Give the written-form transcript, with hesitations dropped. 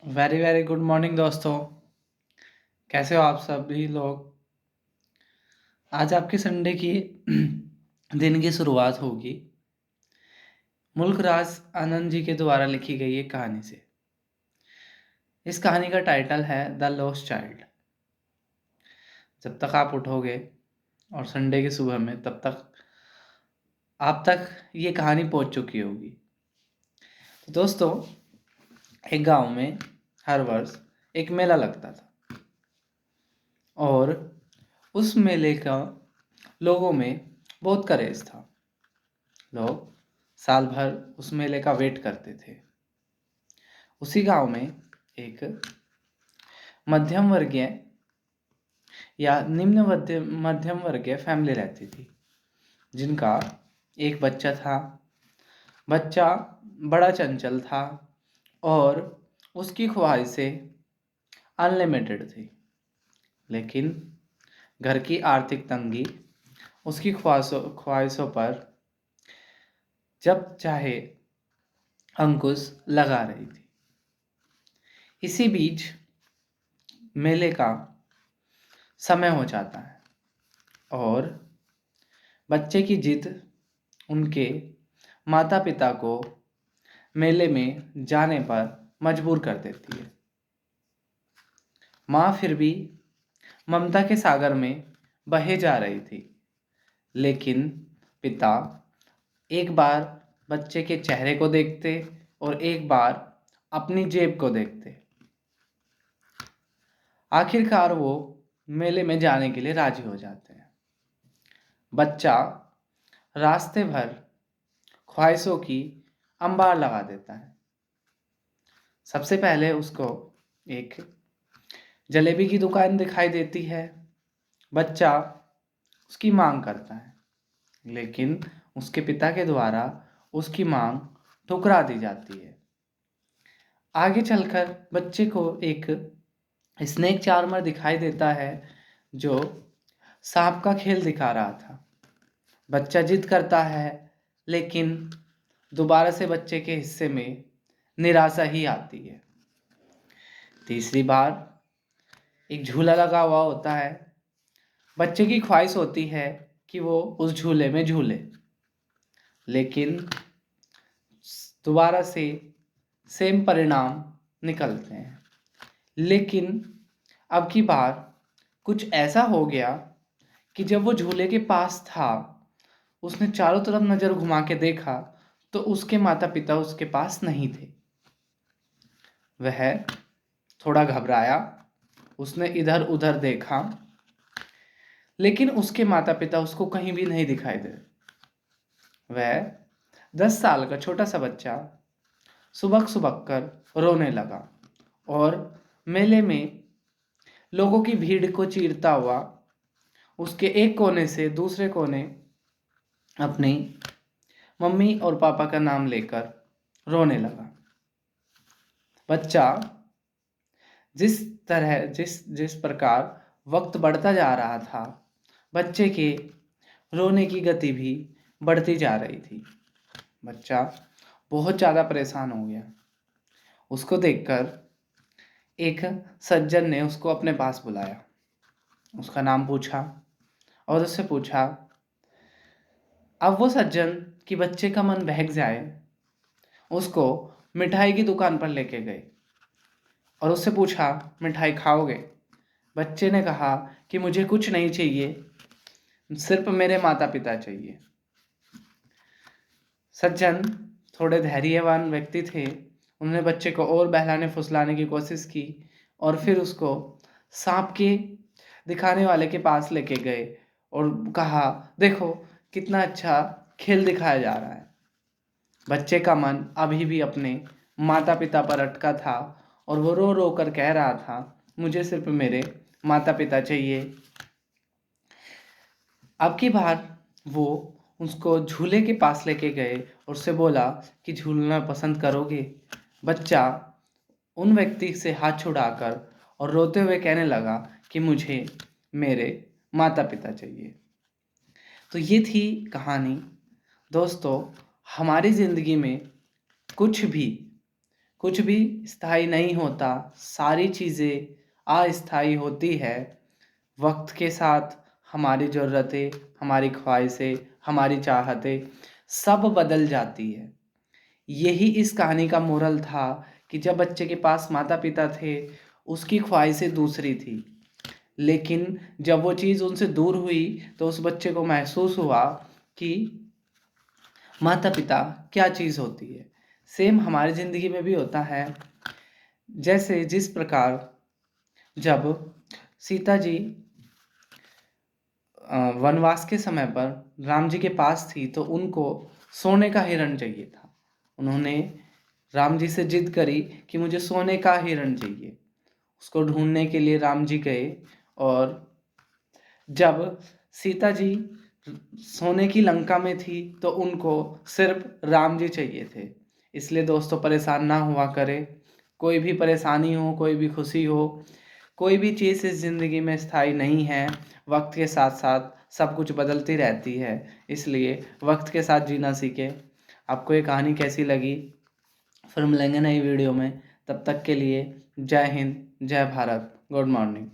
Very very good morning दोस्तों। कैसे हो आप सभी लोग। आज आपकी संडे की दिन की शुरुआत होगी मुल्क राज आनंद जी के द्वारा लिखी गई एक कहानी से। इस कहानी का टाइटल है द लॉस्ट चाइल्ड। जब तक आप उठोगे और संडे की सुबह में, तब तक आप तक ये कहानी पहुंच चुकी होगी। तो दोस्तों, एक गांव में हर वर्ष एक मेला लगता था और उस मेले का लोगों में बहुत क्रेज था। लोग साल भर उस मेले का वेट करते थे। उसी गांव में एक मध्यम वर्गीय या निम्न मध्यम वर्गीय फैमिली रहती थी, जिनका एक बच्चा था। बच्चा बड़ा चंचल था और उसकी ख्वाहिशें अनलिमिटेड थी। लेकिन घर की आर्थिक तंगी उसकी ख्वाहिशों पर जब चाहे अंकुश लगा रही थी। इसी बीच मेले का समय हो जाता है और बच्चे की जिद उनके माता पिता को मेले में जाने पर मजबूर कर देती है। माँ फिर भी ममता के सागर में बहे जा रही थी, लेकिन पिता एक बार बच्चे के चेहरे को देखते और एक बार अपनी जेब को देखते। आखिरकार वो मेले में जाने के लिए राजी हो जाते हैं। बच्चा रास्ते भर ख्वाहिशों की अंबार लगा देता है। सबसे पहले उसको एक जलेबी की दुकान दिखाई देती है। बच्चा उसकी मांग करता है, लेकिन उसके पिता के द्वारा उसकी मांग ठुकरा दी जाती है। आगे चलकर बच्चे को एक स्नेक चार्मर दिखाई देता है, जो सांप का खेल दिखा रहा था। बच्चा जिद करता है, लेकिन दोबारा से बच्चे के हिस्से में निराशा ही आती है। तीसरी बार एक झूला लगा हुआ होता है। बच्चे की ख्वाहिश होती है कि वो उस झूले में झूले, लेकिन दोबारा से सेम परिणाम निकलते हैं। लेकिन अब की बार कुछ ऐसा हो गया कि जब वो झूले के पास था, उसने चारों तरफ नज़र घुमा के देखा तो उसके माता पिता उसके पास नहीं थे। वह थोड़ा घबराया, उसने इधर उधर देखा, लेकिन उसके माता पिता उसको कहीं भी नहीं दिखाई दे। वह 10 साल का छोटा सा बच्चा सुबक सुबक कर रोने लगा और मेले में लोगों की भीड़ को चीरता हुआ उसके एक कोने से दूसरे कोने अपनी मम्मी और पापा का नाम लेकर रोने लगा। बच्चा जिस जिस प्रकार वक्त बढ़ता जा रहा था, बच्चे के रोने की गति भी बढ़ती जा रही थी। बच्चा बहुत ज़्यादा परेशान हो गया। उसको देखकर एक सज्जन ने उसको अपने पास बुलाया, उसका नाम पूछा और उससे पूछा। अब वो सज्जन कि बच्चे का मन बहक जाए, उसको मिठाई की दुकान पर लेके गए और उससे पूछा, मिठाई खाओगे? बच्चे ने कहा कि मुझे कुछ नहीं चाहिए, सिर्फ मेरे माता पिता चाहिए। सज्जन थोड़े धैर्यवान व्यक्ति थे। उन्होंने बच्चे को और बहलाने फुसलाने की कोशिश की और फिर उसको सांप के दिखाने वाले के पास लेके गए और कहा, देखो कितना अच्छा खेल दिखाया जा रहा है। बच्चे का मन अभी भी अपने माता पिता पर अटका था और वो रो रो कर कह रहा था, मुझे सिर्फ मेरे माता पिता चाहिए। अब की बार वो उसको झूले के पास लेके गए और उससे बोला कि झूलना पसंद करोगे? बच्चा उन व्यक्ति से हाथ छुड़ाकर और रोते हुए कहने लगा कि मुझे मेरे माता पिता चाहिए। तो ये थी कहानी। दोस्तों, हमारी ज़िंदगी में कुछ भी कुछ भी स्थायी नहीं होता, सारी चीज़ें अस्थायी होती है। वक्त के साथ हमारी ज़रूरतें, हमारी ख्वाहिशें, हमारी चाहतें सब बदल जाती है। यही इस कहानी का मोरल था कि जब बच्चे के पास माता पिता थे, उसकी ख्वाहिशें दूसरी थी, लेकिन जब वो चीज़ उनसे दूर हुई तो उस बच्चे को महसूस हुआ कि माता पिता क्या चीज़ होती है। सेम हमारी ज़िंदगी में भी होता है। जैसे जिस प्रकार जब सीता जी वनवास के समय पर राम जी के पास थी तो उनको सोने का हिरण चाहिए था। उन्होंने राम जी से जिद करी कि मुझे सोने का हिरण चाहिए। उसको ढूंढने के लिए राम जी गए और जब सीता जी सोने की लंका में थी तो उनको सिर्फ राम जी चाहिए थे। इसलिए दोस्तों परेशान ना हुआ करें। कोई भी परेशानी हो, कोई भी खुशी हो, कोई भी चीज़ इस ज़िंदगी में स्थायी नहीं है। वक्त के साथ साथ सब कुछ बदलती रहती है, इसलिए वक्त के साथ जीना सीखें। आपको ये कहानी कैसी लगी? फिर मिलेंगे नई वीडियो में। तब तक के लिए जय हिंद, जय भारत, गुड मॉर्निंग।